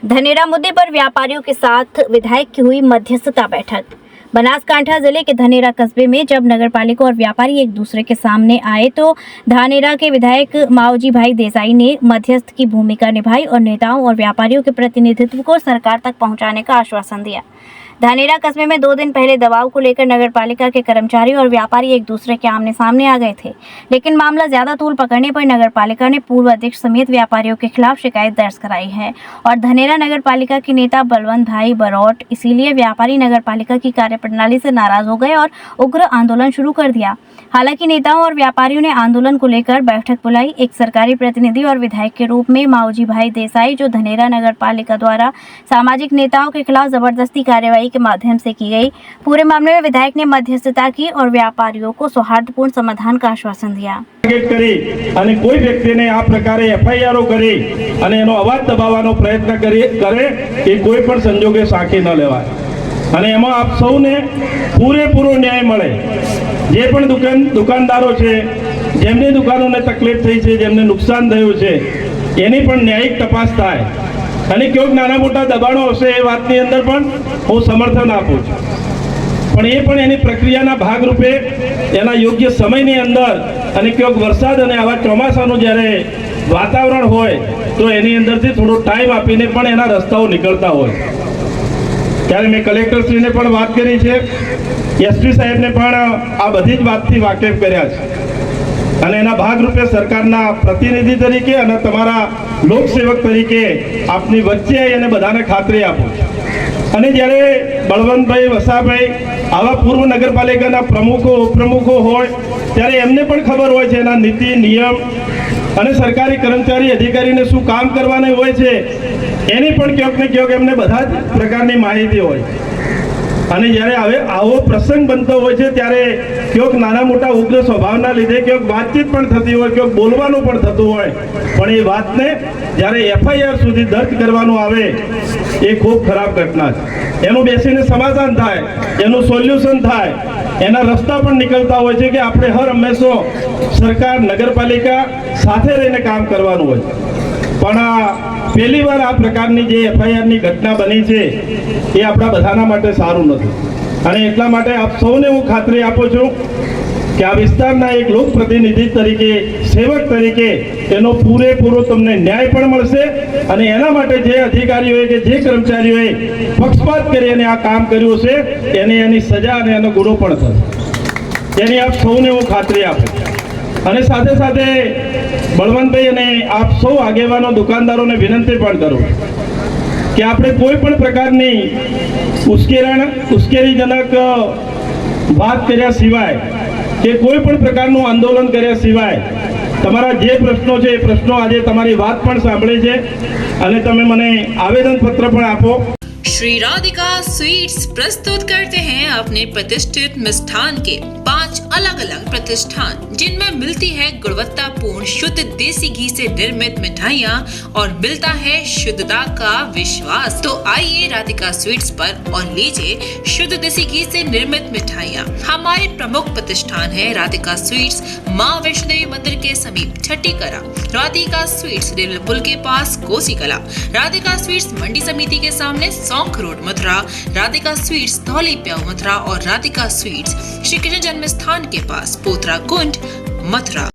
धनेरा मुद्दे पर व्यापारियों के साथ विधायक की हुई मध्यस्थता बैठक। बनासकांठा जिले के धनेरा कस्बे में जब नगरपालिका और व्यापारी एक दूसरे के सामने आए तो धानेरा के विधायक मावजी भाई देसाई ने मध्यस्थ की भूमिका निभाई और नेताओं और व्यापारियों के प्रतिनिधित्व को सरकार तक पहुंचाने का आश्वासन दिया। धानेरा कस्बे में 2 दिन पहले दबाव को लेकर नगरपालिका के कर्मचारी और व्यापारी एक दूसरे के आमने सामने आ गए थे, लेकिन मामला ज्यादा तूल पकड़ने पर नगरपालिका ने पूर्व अध्यक्ष समेत व्यापारियों के खिलाफ शिकायत दर्ज कराई है और धनेरा नगरपालिका के नेता बलवंत भाई बरौट इसीलिए व्यापारी नगरपालिका की कार्यप्रणाली से नाराज हो गए और उग्र आंदोलन शुरू कर दिया। हालांकि नेताओं और व्यापारियों ने आंदोलन को लेकर बैठक बुलाई। एक सरकारी प्रतिनिधि और विधायक के रूप में मावजी भाई देसाई, जो धनेरा नगरपालिका द्वारा सामाजिक नेताओं के खिलाफ जबरदस्ती कार्यवाही के माध्यम से की गई पूरे मामले में विधायक ने मध्यस्थता की और व्यापारियों को सौहार्दपूर्ण समाधान का आश्वासन दिया। कोई व्यक्ति ने आ प्रकारे एफआईआर करी અને એનો અવાજ દબાવવાનો પ્રયત્ન કરે એ કોઈ પણ સંજોગે સાંખી ન લેવાય અને એમાં આપ સૌને પૂરેપૂરો ન્યાય મળે। જે પણ દુકાનદારો છે, જેમની દુકાનોને તકલીફ થઈ છે, જેમને નુકસાન થયું છે, એની પણ ન્યાયિક તપાસ થાય અને ક્યાંક નાના મોટા દબાણો હશે એ વાતની અંદર પણ હું સમર્થન આપું છું, પણ એ પણ એની પ્રક્રિયાના ભાગરૂપે એના યોગ્ય સમયની અંદર અને ક્યાંક વરસાદ અને આવા ચોમાસાનું જ્યારે વાતાવરણ હોય તો એની અંદરથી થોડો ટાઈમ આપીને પણ એના રસ્તાઓ નીકળતા હોય। ત્યારે મેં કલેક્ટરશ્રીને પણ વાત કરી છે, એસપી સાહેબને પણ આ બધી જ વાતથી વાકેફ કર્યા છે અને એના ભાગરૂપે સરકારના પ્રતિનિધિ તરીકે અને તમારા લોકસેવક તરીકે આપની વચ્ચે અને બધાને ખાતરી આપું છું। અને જ્યારે બળવંતભાઈ વસાભાઈ આવા પૂર્વ નગરપાલિકાના પ્રમુખો ઉપપ્રમુખો હોય ત્યારે એમને પણ ખબર હોય છે એના નીતિ નિયમ અને સરકારી કર્મચારી અધિકારીને શું કામ કરવાનું હોય છે એની પણ ક્યાંક ને ક્યાંક એમને બધા જ પ્રકારની માહિતી હોય। અને જ્યારે હવે આવો પ્રસંગ બનતો હોય છે ત્યારે ક્યાંક નાના મોટા ઉગ્ર સ્વભાવના લીધે ક્યાંક વાતચીત પણ થતી હોય, ક્યાંક બોલવાનું પણ થતું હોય, પણ એ વાતને જ્યારે એફઆઈઆર સુધી દર્જ કરવાનું આવે એ ખૂબ ખરાબ ઘટના છે। એનું બેસીને સમાધાન થાય, એનું સોલ્યુશન થાય, એના રસ્તા પણ નીકળતા હોય છે કે આપણે હર હંમેશા સરકાર નગરપાલિકા સાથે રહીને કામ કરવાનું હોય। પણ આ પહેલી વાર આ પ્રકારની જે એફઆઈઆરની ઘટના બની છે એ આપણા બધાના માટે સારું નથી અને એટલા માટે આપ સૌને હું ખાતરી આપું છું કે આ વિસ્તારના એક લોકપ્રતિનિધિ તરીકે, સેવક તરીકે એનો પૂરેપૂરો તમને ન્યાય પણ મળશે અને એના માટે જે અધિકારીઓએ કે જે કર્મચારીઓએ પક્ષપાત કરી અને આ કામ કર્યું છે એને એની સજા અને એનો ગુનો પણ થશે એની આપ સૌને હું ખાતરી આપું। અને સાથે સાથે બળવંતભાઈ અને આપ સૌ આગેવાનો દુકાનદારોને વિનંતી પણ કરું કે આપણે કોઈ પણ પ્રકારની ઉશ્કેરીજનક વાત કર્યા સિવાય કે કોઈ પણ પ્રકારનું આંદોલન કર્યા સિવાય તમારા જે પ્રશ્નો છે એ પ્રશ્નો આજે તમારી વાત પણ સાંભળી છે અને તમે મને આવેદનપત્ર પણ આપો। श्री राधिका स्वीट्स प्रस्तुत करते हैं अपने प्रतिष्ठित मिष्ठान के 5 अलग अलग प्रतिष्ठान, जिनमें मिलती है गुणवत्तापूर्ण शुद्ध देसी घी से निर्मित मिठाइयाँ और मिलता है शुद्धता का विश्वास। तो आइए राधिका स्वीट्स पर और लीजिए शुद्ध देसी घी से निर्मित मिठाइयाँ। हमारे प्रमुख प्रतिष्ठान है राधिका स्वीट्स, माँ वैष्णो देवी मंदिर के समीप छठी कला, राधिका स्वीट्स रेलवे पुल के पास कोसी कला, राधिका स्वीट्स मंडी समिति के सामने सौंख रोड मथुरा, राधिका स्वीट्स धौली प्याऊ मथुरा और राधिका स्वीट्स श्री कृष्ण जन्म स्थान के पास पोथरा कुंड मथुरा।